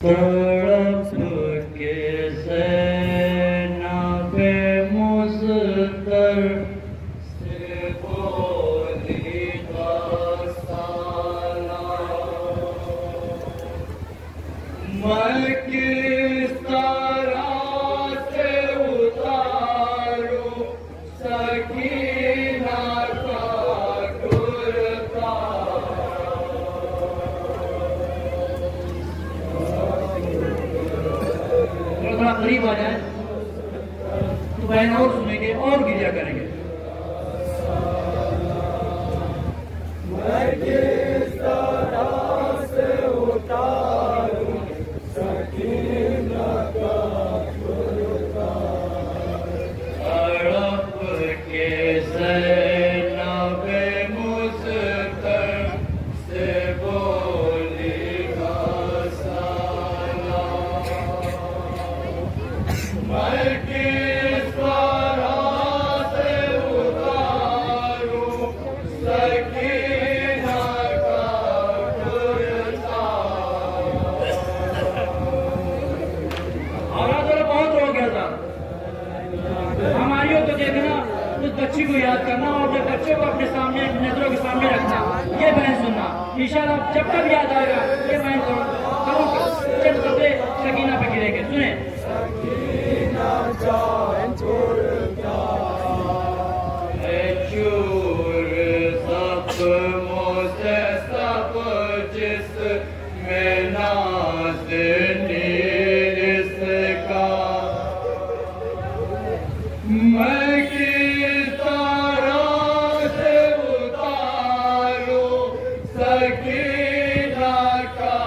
तड़प के सेना पे मुस्तर से बोली बसाना, मैं किस तरह से उतारूं सकीना का कुर्ता। थोड़ा करीब आ जाए तो बहन और सुनेंगे और गिरिया करेंगे। मैं किस तरह से उतारूं सकीना का कुर्ता, तड़प के सेना पे मुस्तर से बोली बसाना, मैं किस तरह से उतारूं सकीना का कुर्ता। और आज बहुत हो गया था हमारी हो तो देखना, उस बच्ची को याद करना और अपने बच्चे को अपने सामने नजरों के सामने रखना, ये बहन सुनना इंशाल्लाह। जब तक याद आएगा ये बहन करूँ चल कपड़े सकीना पे गिरेंगे। सुने चूर सब मोसे सब जिस में नाज़नी इसका, मैं किस तरह से उतारूं सकीना का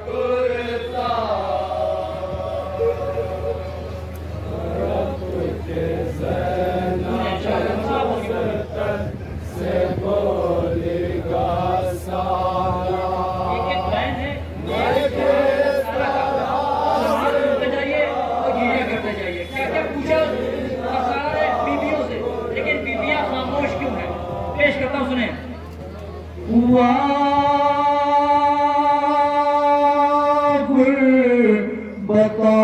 कुर्ता, से बोलेगा सारा। एक बहन है, करते जाइए और गिरिया करते जाइए। क्या क्या पूछा सारे बीबियों से, लेकिन बीबियां खामोश क्यों है? पेश करता हूँ, सुने। बता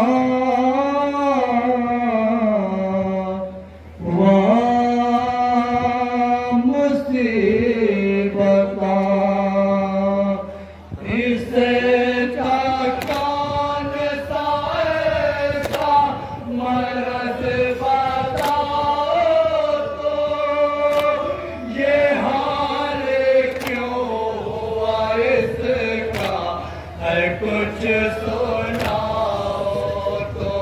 मुसीबता इसे थकान साएगा मरद बताओ तो, ये हाल क्यों हुआ इसका है कुछ सुनाओ तो।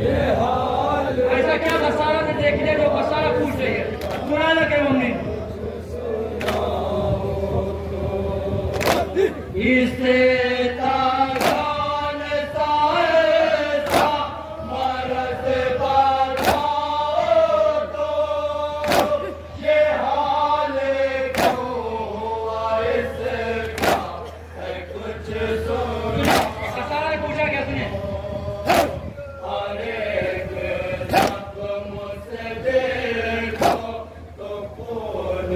ये हाल ऐसा क्या बसारा ने देख लिया जो बसारा पूछ रही है, सुना लगे मम्मी। इसे तागान साएगा मरद बताओ तो, ये हाल क्यों हुआ इसका है कुछ सुना। बसारा ने पूछा क्या? सुने। अरे सब मुझसे देखो तो कौन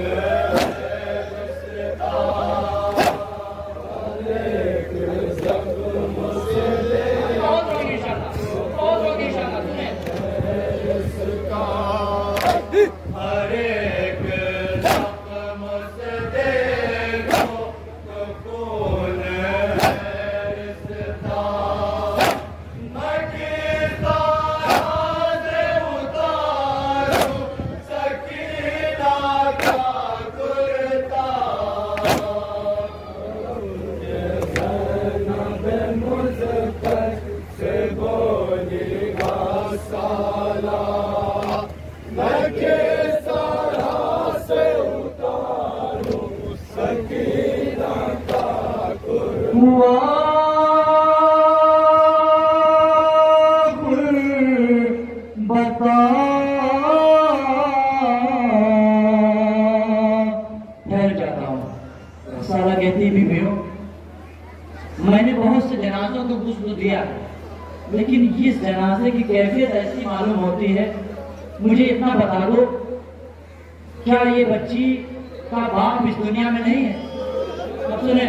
बता ठहर जाता हूँ। सारा कहती भी हो, मैंने बहुत से जनाजों को गुस्ल दिया, लेकिन इस जनाजे की कैफियत ऐसी मालूम होती है, मुझे इतना बता दो क्या ये बच्ची का बाप इस दुनिया में नहीं है? अब सुने,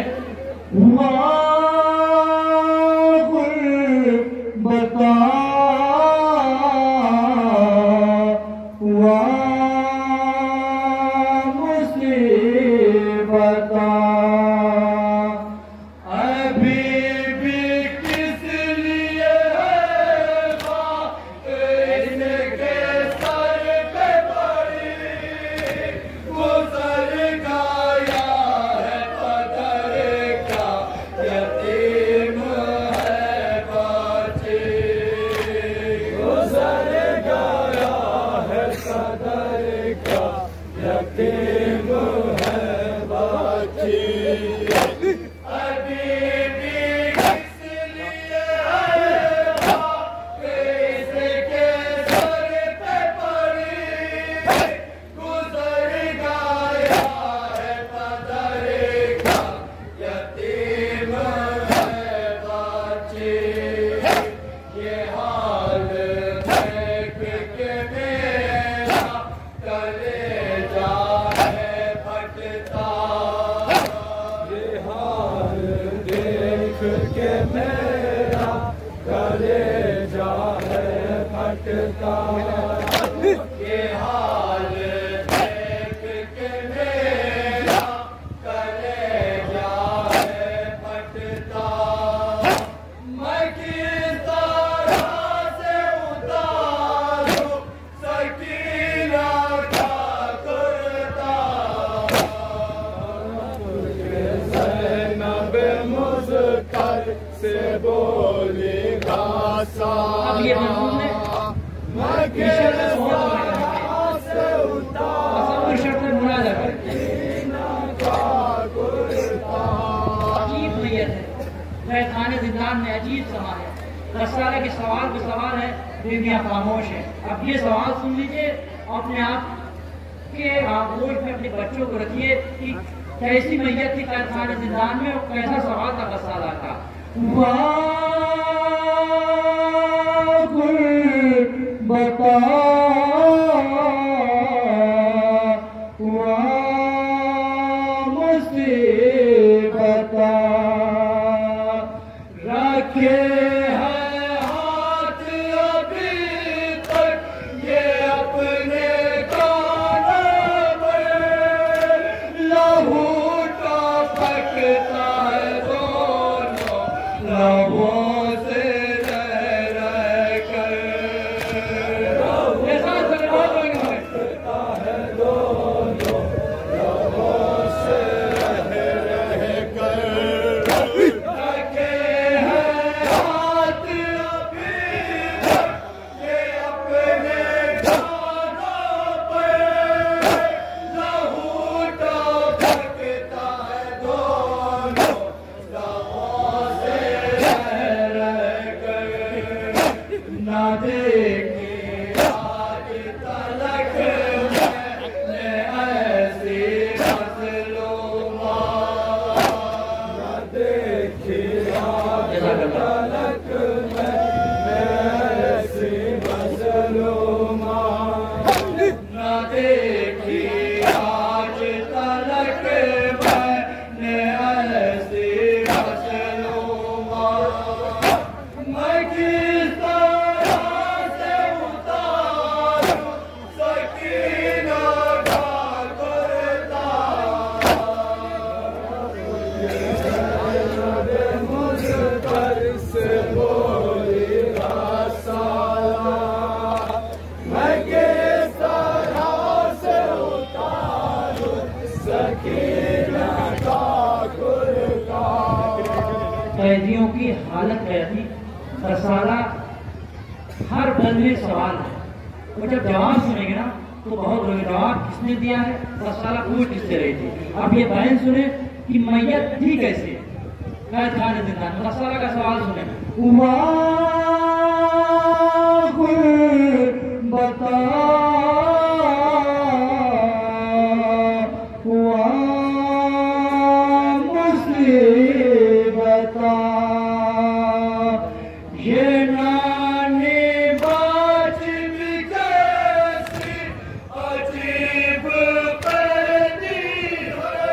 के मेरा कलेजा है फटता, ये हाल देख के मेरा कलेजा है फटता। मैं किस तरह से उतारूं सकीना का कुर्ता, ज़ैनब मुस्कुर से बोली गासा, अब ये मजमून है मैं किस तरह से उतारूं शर्त में बुरा लगा। सकीना का कुर्ता। अजीब मैयत है, कैदखाने जिंदान में अजीब सवाल है। रसाला के सवाल पे सवाल है, बीवियां खामोश है। अब ये सवाल सुन लीजिए, अपने आप के आगोश में अपने बच्चों को रखिए कि कैसी मैयत थी कैदखाने जिंदान में और कैसा सवाल था रसाला का। वाह बता मुसीबता रखे हैं हाथ अभी तक ये अपने कानों में, लहू टपकता है दोनों लबों से रह रह कर, ऐसा सलमान टपकता है दोनों लबों से रह रह कर, रखे हैं हाथ अभी तक ये अपने कानों पे, लहू टपकता है दोनों लबों से रह रह कर, ना देखी आज तलक मैंने ऐसी मज़लूमात, ना देखी आज तलक मैंने ऐसी मज़लूमात, ना देखी आज तलक मैंने ऐसी मज़लूमात। मैं किस तरह से उतारूं सकीना का कुर्ता, मुस्कुर से बोली रसाला, मैं किस तरह से उतारूं सकीना का कुर्ता। कैदियों की हालत कैसी, रसाला हर पल में सवाल है। वो जब जवाब सुनेंगे ना तो बहुत लोग जवाब किसने दिया है, रसाला पूछ किससे रही थी। अब ये बयान सुने कि मैयत थी कैसे कैदखाने जिंदान में। रसाला का सवाल सुने, बता मुसीबता ये नानी बात भी कैसी अजीब पैदी है,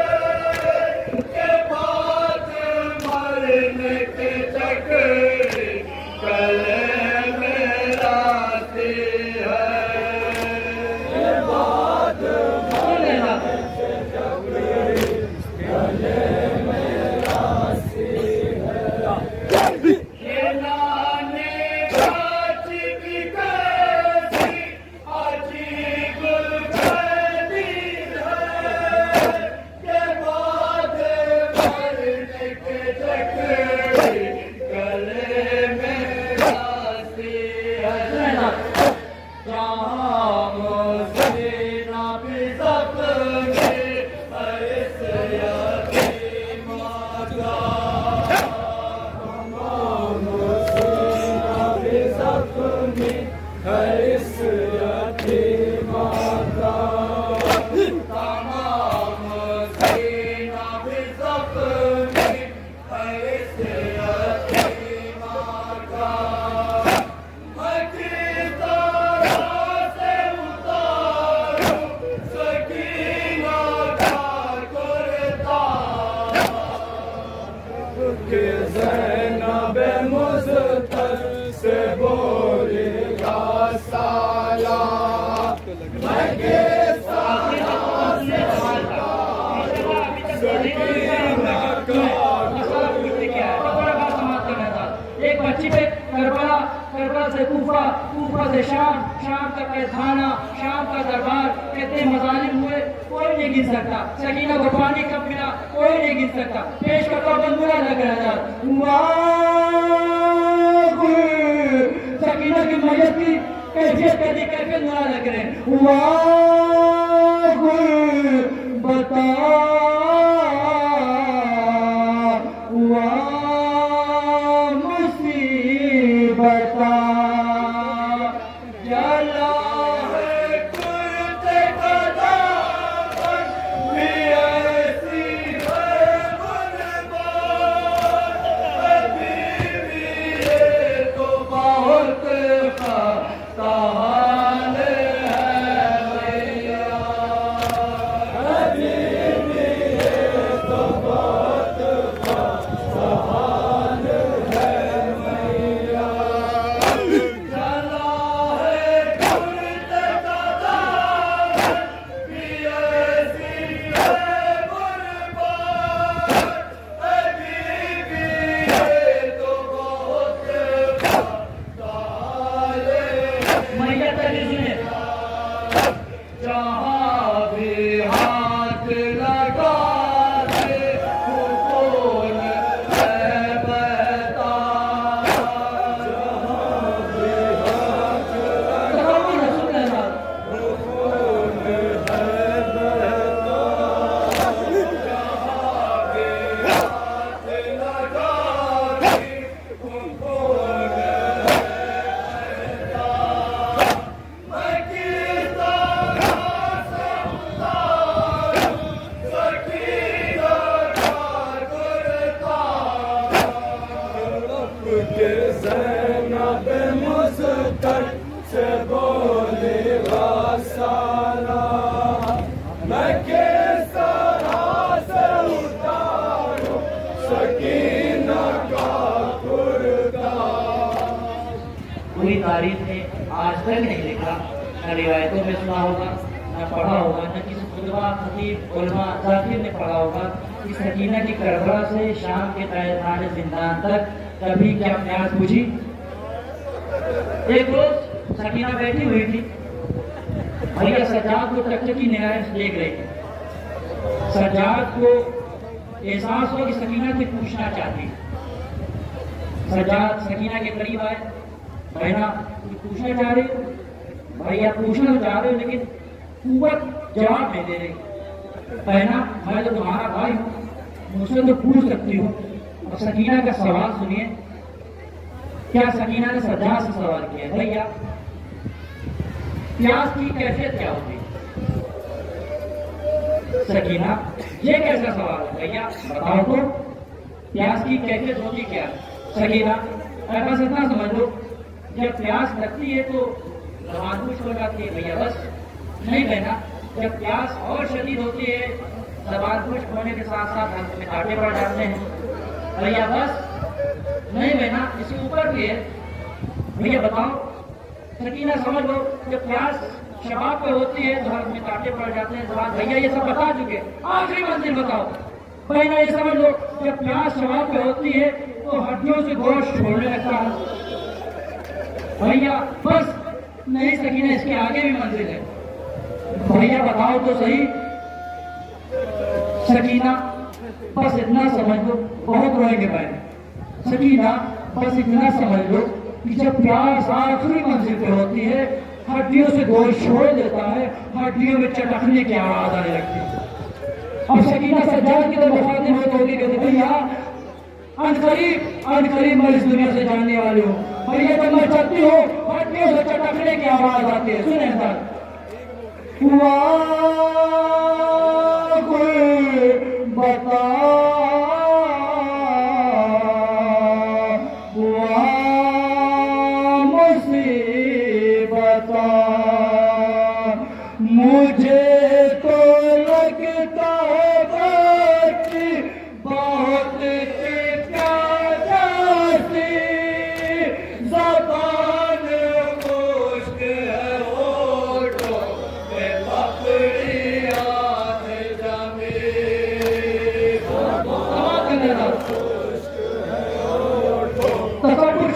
के बाद मरने के चक्कर गले में लाती है, के बाद मरने के चक्कर गले में लाती है, ये नानी बात भी कैसी अजीब पैदी है, के बाद मरने के चक्कर गले में लाती है, जहाँ मुसीना भी सपने इस यतीमा का, मुसीना भी सपने इस यतीमा का, तमाम मुसीना भी सपने इस यतीमा का। मैं किस तरह से उतारूं सकीना का कुर्ता, के ज़ैनब पर्ची पे करबला, करबला से कूफा, कूफा से शाम, शाम का पैखाना, शाम का दरबार, कितने मजालिम हुए कोई नहीं गिन सकता। सकीना को पानी कब मिला कोई नहीं गिन सकता। पेश का बंदूरा लग रहा सकीना की मैयत की कैफियत कभी कैफियत ना लग रहे बता मुसीबता जला है कुर्ते का दामन भी ऐसी है गुनबान अभी भी ये तो बहुत हाल है भैया अभी भी ये तो बहुत हाल है भैया जला है कुर्ते का दामन भी ऐसी है गुनबान अभी भी ये तो बहुत मैया तरी सुने जहाँ भी हाथ लगा दे कौन है बता से बोलेगा सारा मैं किस तरह से उतारूं सकीना का कुर्ता। पूरी तारीख ने आज तक नहीं लिखा, न रिवायतों में सुना होगा, न पढ़ा होगा, न किसी खुतबा खतीब उलमा जाकिर ने पढ़ा होगा कि सकीना की करबला से शाम के तहखाने जिंदान तक कभी क्या प्यास बुझी। एक रोज सकीना बैठी हुई थी, भैया सज्जाद को टकटकी निगाह से देख रहे थे। सज्जाद को एहसास हुआ कि सकीना से पूछना चाहती। सज्जाद सकीना के करीब आए, बहना पूछना चाह रही हो? भैया पूछना चाह रहे हो लेकिन कुव्वत जवाब नहीं दे रही। बहना मैं तो तुम्हारा भाई हूँ, मुझसे तो पूछ सकती हूँ। और सकीना का सवाल सुनिए। क्या सकीना ने सज्जाद से सवाल किया, भैया प्यास की कैफियत क्या होती? सकीना ये कैसा सवाल है भैया, बताओ तो प्यास की कैफियत होती क्या? सकीना बस इतना समझ लो, जब प्यास लगती है तो जबान खुश्क हो जाती है भैया, बस। नहीं बहना, जब प्यास और शदीद होती है जबान खुश्क होने के साथ साथ हाथ में कांटे पड़ जाते हैं भैया, बस। नहीं बहना, इसके ऊपर भी है भैया, बताओ। सकीना समझ लो, जब प्यास शबाब पे होती है तो हाथ में कांटे पड़ जाते हैं जबान, भैया ये सब बता चुके, आखिरी मंजिल बताओ। बहना ये समझ लो, जब प्यास शबाब पे होती है तो हड्डियों से गोश्त छोड़ने लगता है भैया, बस। नहीं सकीना, इसके आगे भी मंजिल है भैया, बताओ तो सही। सकीना बस इतना समझ लो, बहुत रोएंगे भाई। सकीना बस इतना समझ लो कि जब प्यास आखिरी मंजिल पे होती है हड्डियों से गोश्त छोड़ देता है, हड्डियों में चटकने की आवाज आने लगती है। अब सकीना सज्जाद की तो मुखातिब होगी, कहते भैया अनकरीब मैं इस दुनिया से जाने वाली हूँ भैया, जब मैं चलती हूँ हड्डियों से चटकने की आवाज आती है। सुने सर, बता मुझे तो लगता है कि बहुत ज़बान खुश्क है, होठों पे पपड़ियाँ जमी। तफक्कुर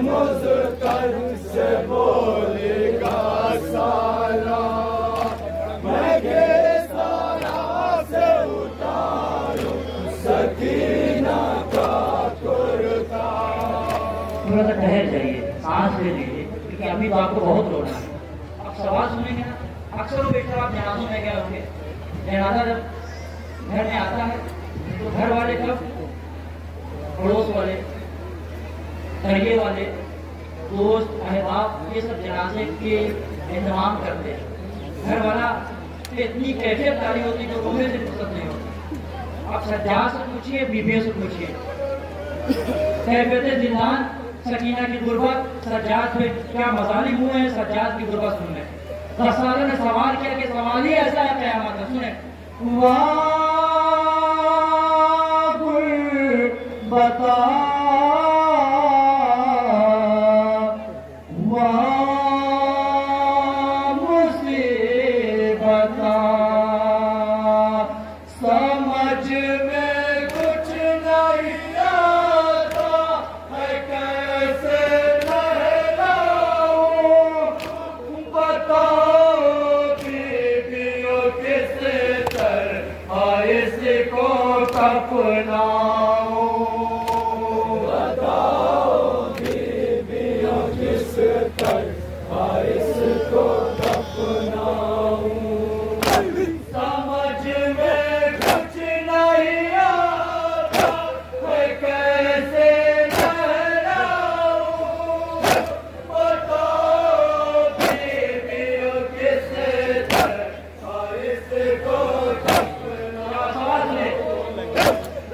मुस्कर से बोलेगा साला, मैं सारा से उतारूं सकीना का कुर्ता। थोड़ा सा ठहर जाइए, सांस ले लीजिए, क्योंकि अभी तो आपको बहुत रोना है। अब सवाल सुनेंगे ना, अक्सर वो बेटा आप जनाजों में क्या होंगे, जनाजा जब घर में आता है तो घर वाले कब, पड़ोस वाले, करिए वाले, दोस्त, अहबाब, ये सब जनाजे के इंतजाम करते हैं। घर वाला इतनी कैफियत डाली होती है जो रोने से फुर्सत नहीं होती। आप सज्जाद से पूछिए, बीबियों से पूछिए, कैफियत जिंदान, सकीना की गुर्बत, सज्जाद पे क्या मजालिम हुए हैं सज्जाद की गुर्बत सुनने। गस्साला ने सवाल किया कि सवाल ही ऐसा है क़यामत का, सुने। बता मुसीबता, समझ में कुछ नहीं आता है, कैसे नहलाऊं, बताओ बीबियों किस तरह इसको अपनाऊं, बताओ बीबियों किस तरह इसको अपनाऊं, समझ में कुछ नहीं आता है, कैसे नहलाऊं, बताओ बीबियों किस तरह इसको अपनाऊं।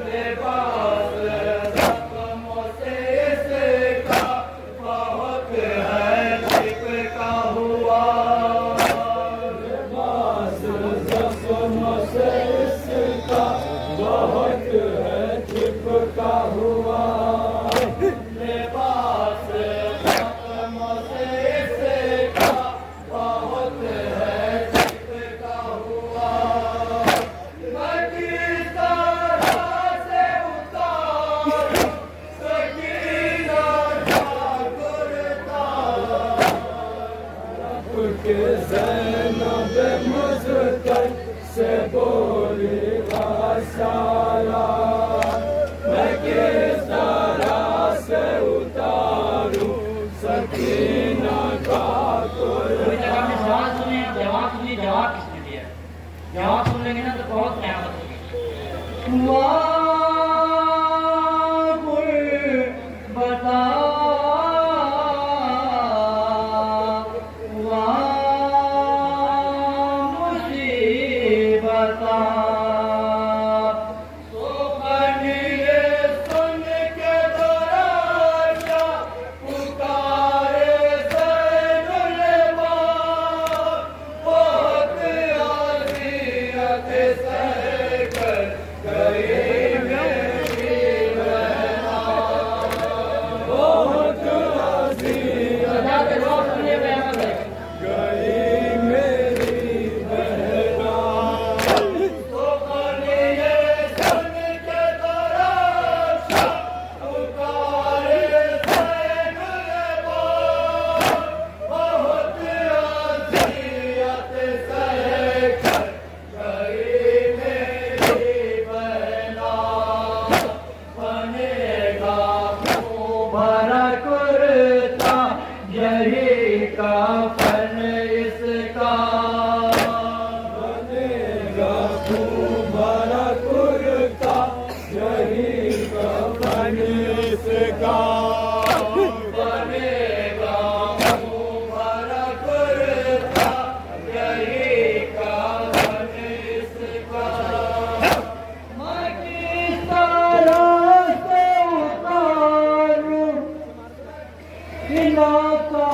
लिबास जख्मों से इसका बहुत है चिपका हुआ, लिबास ज़ख्मों से इसका बहुत है चिपका हुआ, लिबास जख्मों से इसका बहुत है चिपका हुआ, मैं किस तरह से उतारूं सकीना का कुर्ता, के ज़ैनब मुस्कर से बोलेगा साला, मैं किस तरह से उतारूं सकीना का कुर्ता। अभी तक आपने सवाल सुने, जवाब सुनिए, जवाब किसने दिया? जवाब सुन लेंगे ना तो बहुत क़यामत होगी। बता मुसीबता, तो बनिए सुन के दराजा, पुकारे ज़ैनुल बहुत अज़ियत सहकर गई मेरी बहना, बहुत अज़ियत सजा के रोक सुनिए क़यामत है। गई मेरी बहना, तो बनिए सुन के दराजा, पुकारे ज़ैनुल बहुत अज़ियत सहकर गई मेरी बहना, बनेगा खूब भरा कुर्ता, यही कफन इसका, बनेगा खूब भरा कुर्ता, यही कफन इसका, बनेगा खूब भरा कुर्ता, यही कफन इसका, मैं किस तरह से उतारूं इलाका